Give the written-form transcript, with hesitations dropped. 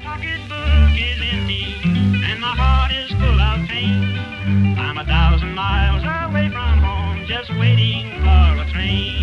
pocketbook is empty and my heart is full of pain. I'm 1,000 miles away from home, just waiting for a train.